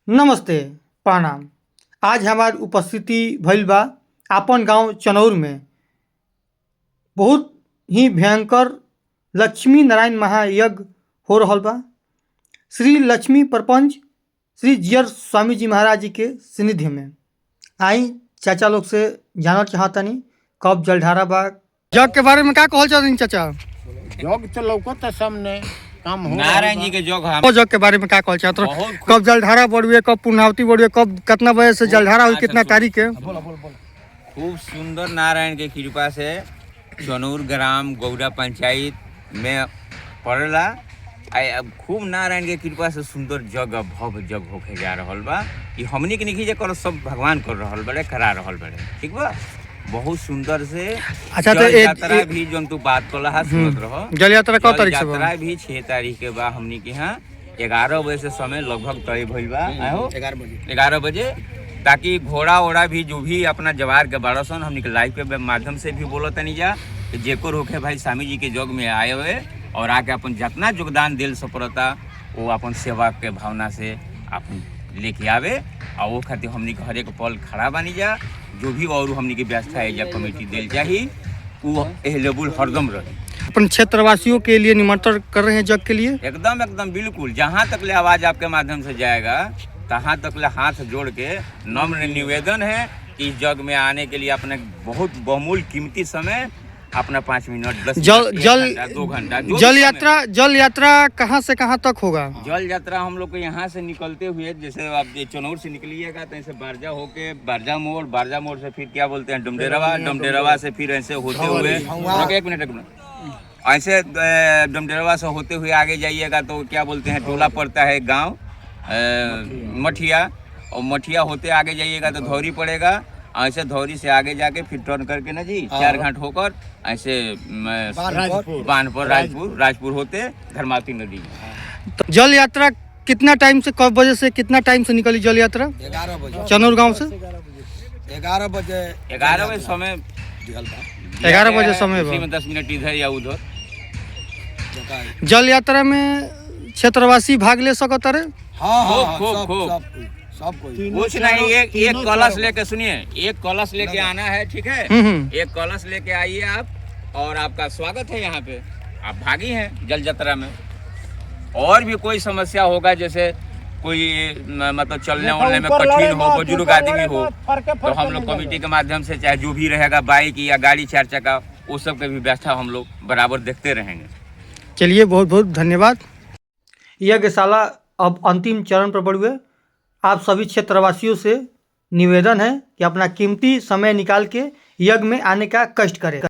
नमस्ते, प्रणाम। आज हमार उपस्थिति भइल बा आपन गांव चनौर में बहुत ही भयंकर लक्ष्मी नारायण महायज्ञ हो रहल बा। श्री लक्ष्मी प्रपंच श्री जियर स्वामी जी महाराज जी के सानिध्य में आई चाचा लोग से जानल चाहतनी कब जलधारा बा जग के बारे में का कहल चाहतनी चाचा? जग तो लौकत सामने काम हो नारायण जी के जग हम वो जग के बारे में का कहल चाहत? कब जलधारा बढ़ुए, कब पुण्यावती बढ़ुए, कब कितना बजे से जलधारा हुई, कितना तारीख के? खूब सुंदर नारायण के कृपा से चनौर ग्राम गौड़ा पंचायत में पड़ेला। खूब नारायण के कृपा से सुंदर जग भव्य जग होके जा रहल बा। ये हमनी के नहीं कर सब भगवान कर रहल बड़े करा रहल बड़े, ठीक बा। बहुत सुंदर से अच्छा, तो यात्रा भी जन तू बात कला सुनत रहो। जल यात्रा कब तारीख से? यात्रा भी 6 तारीख के बा। हमनी के यहाँ 11 बजे से समय लगभग तय भइल बा। 11 बजे ताकि घोड़ा ओड़ा भी जो भी अपना जवार के बारसन हमनी के लाइव के माध्यम से भी बोलत नहीं जा कि जेको रोके भाई स्वामी जी के जग में आए हुए और आके अपन जितना योगदान दिल सपरता वो अपन सेवा के भावना से अपन लेके आवे और वो खातिर हमनी के हर एक पल खड़ा बानी जा। जो भी और हमनी की व्यवस्था है या कमेटी दिल चाहिए वो अवेलेबल हरदम रहे। अपन क्षेत्रवासियों के लिए निमंत्रण कर रहे हैं जग के लिए? एकदम बिल्कुल। जहाँ तक ले आवाज आपके माध्यम से जाएगा तहाँ तक ले हाथ जोड़ के नम्र निवेदन है कि इस जग में आने के लिए अपने बहुत बहुमूल्य कीमती समय अपना 5 मिनट 10 मिनट 2 घंटा जल यात्रा कहाँ से कहाँ तक होगा? जल यात्रा हम लोग को यहाँ से निकलते हुए जैसे आप चनौर से निकलिएगा तो ऐसे बारजा होके बारजा मोड़ से फिर क्या बोलते हैं डमडेरवा से फिर ऐसे होते हुए एक मिनट ऐसे डमडेरवा से होते हुए आगे जाइएगा तो क्या बोलते हैं टोला पड़ता है गाँव मठिया, और मठिया होते आगे जाइएगा तो धौरी पड़ेगा। ऐसे धौरी से आगे जाके फिर टर्न करके ना जी 4 घाट होकर ऐसे बानपुर राजपुर होते धर्मावती नदी। तो जल यात्रा कितना टाइम से, कब बजे से कितना टाइम से निकली जल यात्रा? 11 बजे चनौर गांव से 11 बजे 11 बजे समय 11 बजे समय में 10 मिनट इधर या उधर। जल यात्रा में क्षेत्रवासी भाग ले सकत रहे? खूब कुछ नहीं, एक कलश लेके सुनिए, एक कलश लेके आना है, ठीक है? एक कलश लेके आइए आप और आपका स्वागत है यहाँ पे। आप भागी हैं जल यात्रा में। और भी कोई समस्या होगा जैसे कोई मतलब चलने वलने में कठिन हो, बुजुर्ग आदमी हो तो हम लोग कमेटी के माध्यम से चाहे जो भी रहेगा बाइक या गाड़ी 4 चक्का वो सब की भी व्यवस्था हम लोग बराबर देखते रहेंगे। चलिए, बहुत बहुत धन्यवाद। यज्ञशाला अब अंतिम चरण पर बढ़ हुए। आप सभी क्षेत्रवासियों से निवेदन है कि अपना कीमती समय निकाल के यज्ञ में आने का कष्ट करें।